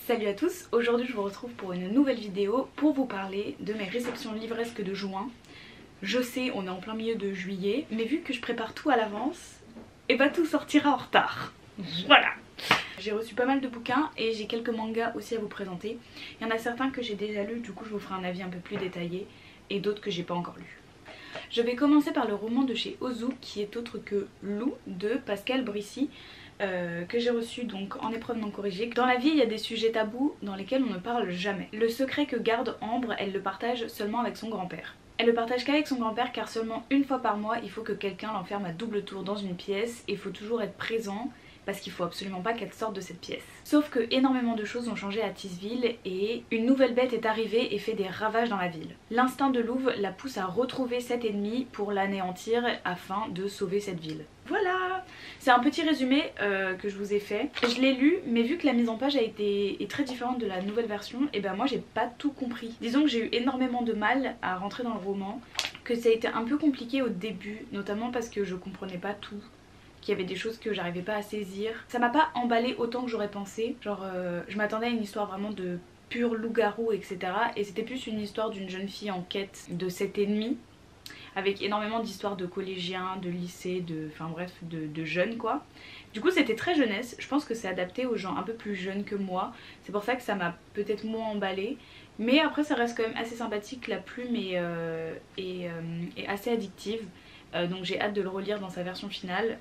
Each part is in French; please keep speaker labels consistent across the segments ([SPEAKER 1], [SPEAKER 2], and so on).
[SPEAKER 1] Salut à tous, aujourd'hui je vous retrouve pour une nouvelle vidéo pour vous parler de mes réceptions livresques de juin. Je sais, on est en plein milieu de juillet, mais vu que je prépare tout à l'avance, et bah tout sortira en retard. Voilà. J'ai reçu pas mal de bouquins et j'ai quelques mangas aussi à vous présenter. Il y en a certains que j'ai déjà lus, du coup je vous ferai un avis un peu plus détaillé, et d'autres que j'ai pas encore lus. Je vais commencer par le roman de chez Ozu qui est autre que Lou de Pascal Brissy. Que j'ai reçu donc en épreuve non corrigée. Dans la vie, il y a des sujets tabous dans lesquels on ne parle jamais. Le secret que garde Ambre, elle le partage seulement avec son grand-père. Elle le partage qu'avec son grand-père car seulement une fois par mois, il faut que quelqu'un l'enferme à double tour dans une pièce et il faut toujours être présent parce qu'il faut absolument pas qu'elle sorte de cette pièce. Sauf que énormément de choses ont changé à Tisville et une nouvelle bête est arrivée et fait des ravages dans la ville. L'instinct de Louve la pousse à retrouver cet ennemi pour l'anéantir afin de sauver cette ville. Voilà, c'est un petit résumé que je vous ai fait. Je l'ai lu, mais vu que la mise en page est très différente de la nouvelle version, et ben moi j'ai pas tout compris. Disons que j'ai eu énormément de mal à rentrer dans le roman, que ça a été un peu compliqué au début, notamment parce que je comprenais pas tout, qu'il y avait des choses que j'arrivais pas à saisir. Ça m'a pas emballé autant que j'aurais pensé, genre je m'attendais à une histoire vraiment de pur loup-garou, etc. Et c'était plus une histoire d'une jeune fille en quête de cet ennemi, avec énormément d'histoires de collégiens, de lycées, enfin bref, de jeunes quoi. Du coup c'était très jeunesse, je pense que c'est adapté aux gens un peu plus jeunes que moi, c'est pour ça que ça m'a peut-être moins emballé. Mais après ça reste quand même assez sympathique, la plume est assez addictive. Donc j'ai hâte de le relire dans sa version finale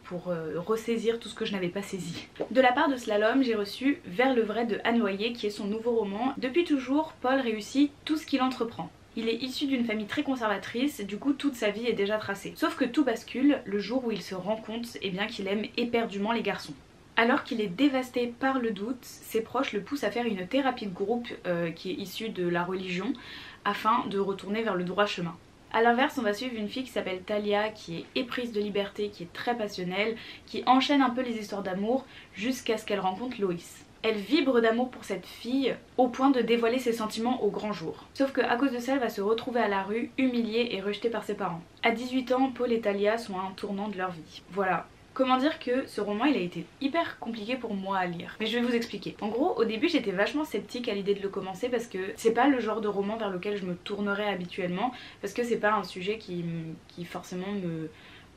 [SPEAKER 1] pour ressaisir tout ce que je n'avais pas saisi. De la part de Slalom, j'ai reçu Vers le vrai de Anne Loyer qui est son nouveau roman. Depuis toujours, Paul réussit tout ce qu'il entreprend. Il est issu d'une famille très conservatrice, du coup toute sa vie est déjà tracée. Sauf que tout bascule le jour où il se rend compte qu'il aime éperdument les garçons. Alors qu'il est dévasté par le doute, ses proches le poussent à faire une thérapie de groupe qui est issue de la religion afin de retourner vers le droit chemin. A l'inverse, on va suivre une fille qui s'appelle Talia, qui est éprise de liberté, qui est très passionnelle, qui enchaîne un peu les histoires d'amour jusqu'à ce qu'elle rencontre Loïs. Elle vibre d'amour pour cette fille au point de dévoiler ses sentiments au grand jour. Sauf qu'à cause de ça, elle va se retrouver à la rue, humiliée et rejetée par ses parents. À 18 ans, Paul et Talia sont à un tournant de leur vie. Voilà. Comment dire que ce roman il a été hyper compliqué pour moi à lire. Mais je vais vous expliquer. En gros au début j'étais vachement sceptique à l'idée de le commencer parce que c'est pas le genre de roman vers lequel je me tournerais habituellement. Parce que c'est pas un sujet qui forcément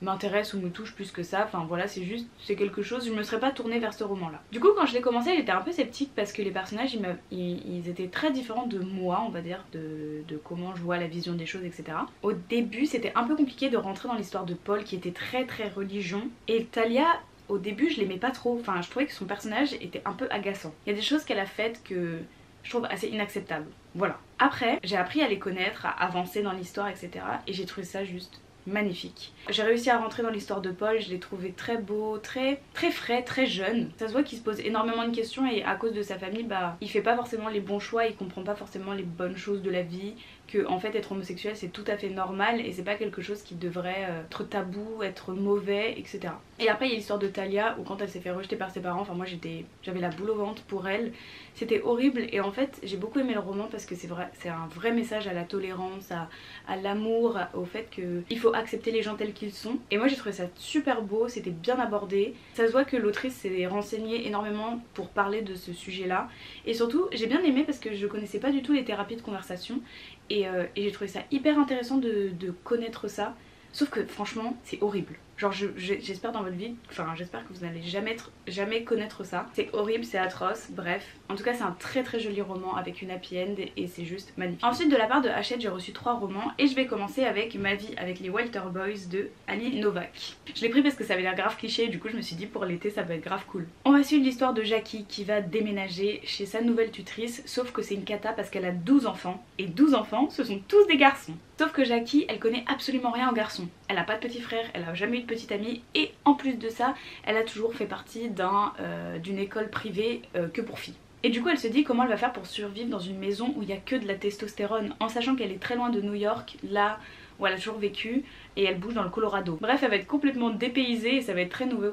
[SPEAKER 1] m'intéresse ou me touche plus que ça, enfin voilà c'est quelque chose, je me serais pas tournée vers ce roman là. Du coup quand je l'ai commencé j'étais un peu sceptique parce que les personnages ils étaient très différents de moi on va dire, de comment je vois la vision des choses etc. Au début c'était un peu compliqué de rentrer dans l'histoire de Paul qui était très religion et Talia au début je l'aimais pas trop, enfin je trouvais que son personnage était un peu agaçant. Il y a des choses qu'elle a faites que je trouve assez inacceptables, voilà. Après j'ai appris à les connaître, à avancer dans l'histoire etc. et j'ai trouvé ça juste magnifique. J'ai réussi à rentrer dans l'histoire de Paul, je l'ai trouvé très beau, très frais, très jeune. Ça se voit qu'il se pose énormément de questions et à cause de sa famille, il fait pas forcément les bons choix, il comprend pas forcément les bonnes choses de la vie, que en fait être homosexuel c'est tout à fait normal et c'est pas quelque chose qui devrait être tabou, être mauvais, etc. Et après il y a l'histoire de Talia où quand elle s'est fait rejeter par ses parents, enfin moi j'avais la boule au ventre pour elle, c'était horrible et en fait j'ai beaucoup aimé le roman parce que c'est un vrai message à la tolérance, à l'amour, au fait qu'il faut accepter les gens tels qu'ils sont. Et moi j'ai trouvé ça super beau, c'était bien abordé. Ça se voit que l'autrice s'est renseignée énormément pour parler de ce sujet là. Et surtout j'ai bien aimé parce que je connaissais pas du tout les thérapies de conversation. Et j'ai trouvé ça hyper intéressant de connaître ça. Sauf que franchement c'est horrible. Genre j'espère dans votre vie, enfin j'espère que vous n'allez jamais connaître ça. C'est horrible, c'est atroce, bref. En tout cas c'est un très joli roman avec une happy end et c'est juste magnifique. Ensuite de la part de Hachette j'ai reçu 3 romans et je vais commencer avec Ma vie avec les Walter Boys de Ali Novak. Je l'ai pris parce que ça avait l'air grave cliché et du coup je me suis dit pour l'été ça va être grave cool. On va suivre l'histoire de Jackie qui va déménager chez sa nouvelle tutrice, sauf que c'est une cata parce qu'elle a 12 enfants et 12 enfants ce sont tous des garçons. Sauf que Jackie elle connaît absolument rien aux garçons. Elle a pas de petit frère, elle a jamais eu de petite amie et en plus de ça elle a toujours fait partie d'une école privée que pour filles. Et du coup elle se dit comment elle va faire pour survivre dans une maison où il n'y a que de la testostérone en sachant qu'elle est très loin de New York, là où elle a toujours vécu, et elle bouge dans le Colorado. Bref elle va être complètement dépaysée et ça va être très nouveau,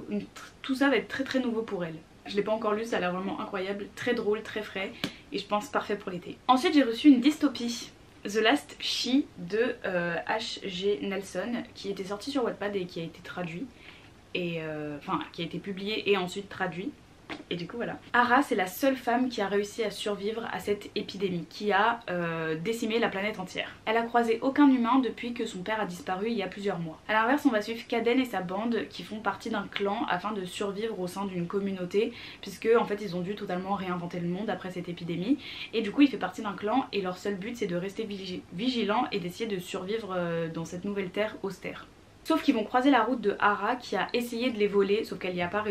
[SPEAKER 1] tout ça va être très nouveau pour elle. Je l'ai pas encore lu, ça a l'air vraiment incroyable, très drôle, très frais et je pense parfait pour l'été. Ensuite j'ai reçu une dystopie, The Last She de H.G. Nelson qui était sorti sur Wattpad et qui a été traduit et qui a été publié et ensuite traduit. Et du coup voilà. Ara c'est la seule femme qui a réussi à survivre à cette épidémie qui a décimé la planète entière. Elle a croisé aucun humain depuis que son père a disparu il y a plusieurs mois. A l'inverse on va suivre Kaden et sa bande qui font partie d'un clan afin de survivre au sein d'une communauté puisque en fait ils ont dû totalement réinventer le monde après cette épidémie et du coup il fait partie d'un clan et leur seul but c'est de rester vigilants et d'essayer de survivre dans cette nouvelle terre austère. Sauf qu'ils vont croiser la route de Ara qui a essayé de les voler sauf qu'elle n'a pas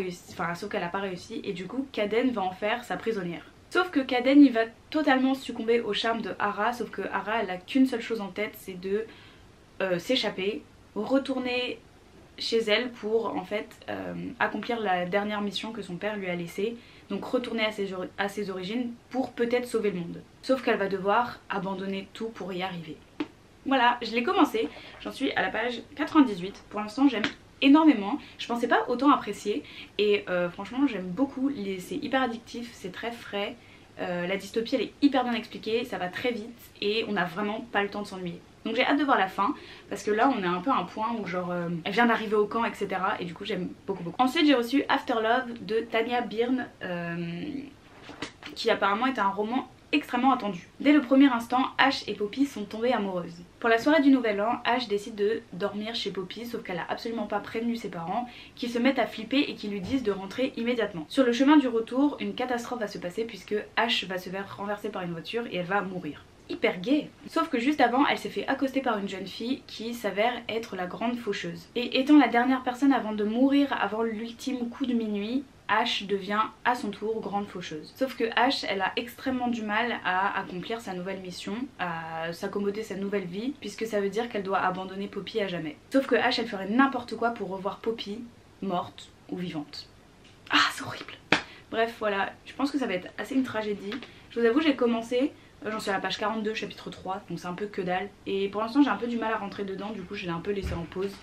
[SPEAKER 1] réussi et du coup Kaden va en faire sa prisonnière. Sauf que Kaden il va totalement succomber au charme de Ara, sauf que Ara elle a qu'une seule chose en tête, c'est de s'échapper, retourner chez elle pour en fait accomplir la dernière mission que son père lui a laissée, donc retourner à ses origines pour peut-être sauver le monde. Sauf qu'elle va devoir abandonner tout pour y arriver. Voilà, je l'ai commencé, j'en suis à la page 98, pour l'instant j'aime énormément, je pensais pas autant apprécier et franchement j'aime beaucoup, c'est hyper addictif, c'est très frais, la dystopie elle est hyper bien expliquée, ça va très vite et on n'a vraiment pas le temps de s'ennuyer. Donc j'ai hâte de voir la fin parce que là on est un peu à un point où genre elle vient d'arriver au camp etc et du coup j'aime beaucoup. Ensuite j'ai reçu After Love de Tanya Byrne qui apparemment est un roman extrêmement attendu. Dès le premier instant, Ash et Poppy sont tombées amoureuses. Pour la soirée du nouvel an, Ash décide de dormir chez Poppy, sauf qu'elle a absolument pas prévenu ses parents, qui se mettent à flipper et qui lui disent de rentrer immédiatement. Sur le chemin du retour, une catastrophe va se passer puisque Ash va se faire renverser par une voiture et elle va mourir. Hyper gay. Sauf que juste avant, elle s'est fait accoster par une jeune fille qui s'avère être la grande faucheuse. Et étant la dernière personne avant de mourir avant l'ultime coup de minuit, Ash devient à son tour grande faucheuse. Sauf que Ash, elle a extrêmement du mal à accomplir sa nouvelle mission, à s'accommoder sa nouvelle vie, puisque ça veut dire qu'elle doit abandonner Poppy à jamais. Sauf que Ash, elle ferait n'importe quoi pour revoir Poppy, morte ou vivante. Ah, c'est horrible. Bref, voilà, je pense que ça va être assez une tragédie. Je vous avoue, j'ai commencé, j'en suis à la page 42, chapitre 3, donc c'est un peu que dalle. Et pour l'instant, j'ai un peu du mal à rentrer dedans, du coup, je l'ai un peu laissé en pause.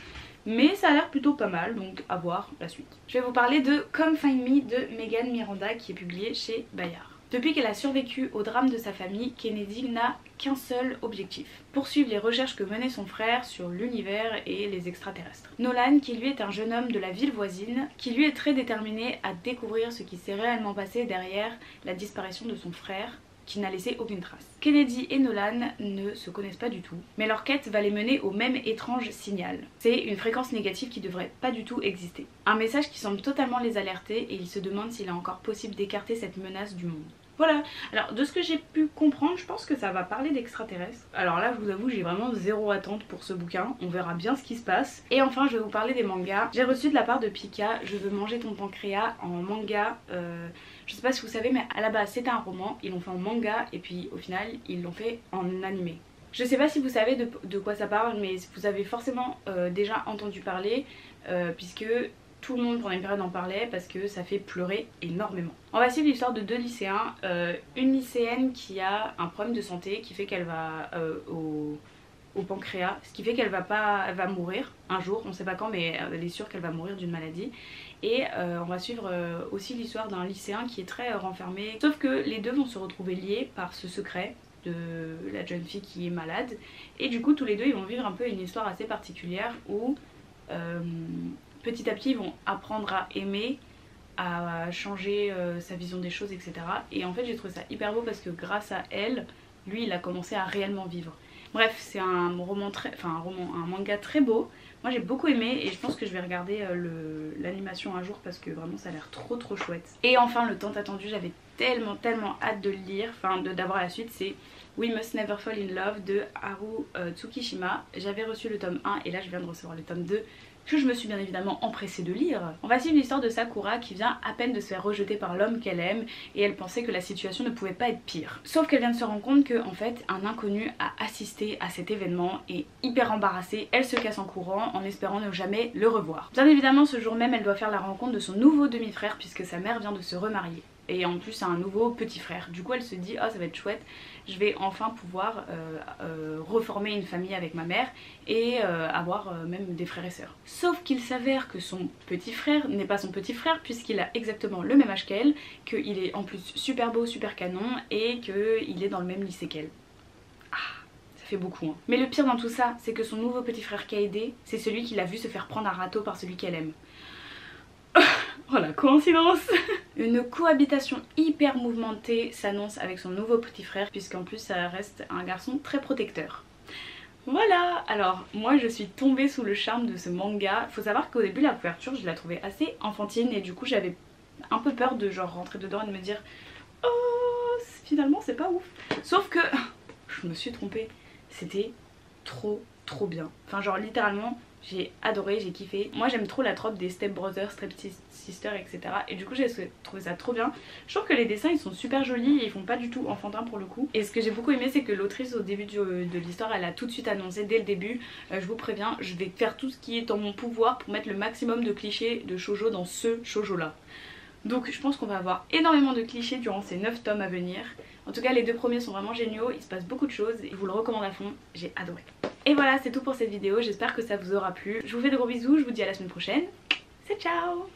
[SPEAKER 1] Mais ça a l'air plutôt pas mal, donc à voir la suite. Je vais vous parler de Come Find Me de Megan Miranda qui est publié chez Bayard. Depuis qu'elle a survécu au drame de sa famille, Kennedy n'a qu'un seul objectif: poursuivre les recherches que menait son frère sur l'univers et les extraterrestres. Nolan, qui lui est un jeune homme de la ville voisine, qui lui est très déterminé à découvrir ce qui s'est réellement passé derrière la disparition de son frère, qui n'a laissé aucune trace. Kennedy et Nolan ne se connaissent pas du tout, mais leur quête va les mener au même étrange signal. C'est une fréquence négative qui devrait pas du tout exister. Un message qui semble totalement les alerter et ils se demandent s'il est encore possible d'écarter cette menace du monde. Voilà, alors de ce que j'ai pu comprendre, je pense que ça va parler d'extraterrestres. Alors là, je vous avoue, j'ai vraiment zéro attente pour ce bouquin, on verra bien ce qui se passe. Et enfin, je vais vous parler des mangas. J'ai reçu de la part de Pika Je veux manger ton pancréas en manga. Je sais pas si vous savez, mais à la base c'était un roman, ils l'ont fait en manga et puis au final ils l'ont fait en animé. Je sais pas si vous savez de quoi ça parle, mais vous avez forcément déjà entendu parler puisque tout le monde pendant une période en parlait parce que ça fait pleurer énormément. On va suivre l'histoire de deux lycéens, une lycéenne qui a un problème de santé qui fait qu'elle va au pancréas, ce qui fait qu'elle va mourir un jour, on sait pas quand mais elle est sûre qu'elle va mourir d'une maladie. Et on va suivre aussi l'histoire d'un lycéen qui est très renfermé, sauf que les deux vont se retrouver liés par ce secret de la jeune fille qui est malade et du coup tous les deux ils vont vivre un peu une histoire assez particulière où petit à petit ils vont apprendre à aimer, à changer sa vision des choses etc. Et en fait j'ai trouvé ça hyper beau parce que grâce à elle, lui il a commencé à réellement vivre. Bref, c'est un manga très beau. Moi j'ai beaucoup aimé et je pense que je vais regarder l'animation un jour parce que vraiment ça a l'air trop chouette. Et enfin le tant attendu, j'avais tellement hâte de le lire, enfin d'avoir la suite, c'est We Must Never Fall in Love de Haru Tsukishima. J'avais reçu le tome 1 et là je viens de recevoir le tome 2 que je me suis bien évidemment empressée de lire. On va suivre l'histoire de Sakura qui vient à peine de se faire rejeter par l'homme qu'elle aime et elle pensait que la situation ne pouvait pas être pire. Sauf qu'elle vient de se rendre compte que en fait un inconnu a assisté à cet événement et hyper embarrassée, elle se casse en courant en espérant ne jamais le revoir. Bien évidemment ce jour même elle doit faire la rencontre de son nouveau demi-frère puisque sa mère vient de se remarier. Et en plus un nouveau petit frère. Du coup elle se dit oh ça va être chouette, je vais enfin pouvoir reformer une famille avec ma mère et avoir même des frères et sœurs. Sauf qu'il s'avère que son petit frère n'est pas son petit frère puisqu'il a exactement le même âge qu'elle, qu'il est en plus super beau, super canon et qu'il est dans le même lycée qu'elle. Ah, ça fait beaucoup hein. Mais le pire dans tout ça c'est que son nouveau petit frère Kaede, c'est celui qui l'a vu se faire prendre un râteau par celui qu'elle aime. Oh la coïncidence. Une cohabitation hyper mouvementée s'annonce avec son nouveau petit frère, puisqu'en plus ça reste un garçon très protecteur. Voilà, alors moi je suis tombée sous le charme de ce manga. Faut savoir qu'au début la couverture je la trouvais assez enfantine et du coup j'avais un peu peur de genre rentrer dedans et de me dire oh finalement c'est pas ouf. Sauf que je me suis trompée, c'était trop bien. Enfin genre littéralement j'ai adoré, j'ai kiffé. Moi j'aime trop la trope des Step Brothers, Step Sisters etc. Et du coup j'ai trouvé ça trop bien. Je trouve que les dessins ils sont super jolis et ils font pas du tout enfantin pour le coup. Et ce que j'ai beaucoup aimé c'est que l'autrice au début de l'histoire elle a tout de suite annoncé dès le début je vous préviens je vais faire tout ce qui est en mon pouvoir pour mettre le maximum de clichés de shoujo dans ce shoujo là. Donc je pense qu'on va avoir énormément de clichés durant ces 9 tomes à venir. En tout cas les 2 premiers sont vraiment géniaux, il se passe beaucoup de choses et je vous le recommande à fond, j'ai adoré. Et voilà c'est tout pour cette vidéo, j'espère que ça vous aura plu. Je vous fais de gros bisous, je vous dis à la semaine prochaine. C'est ciao.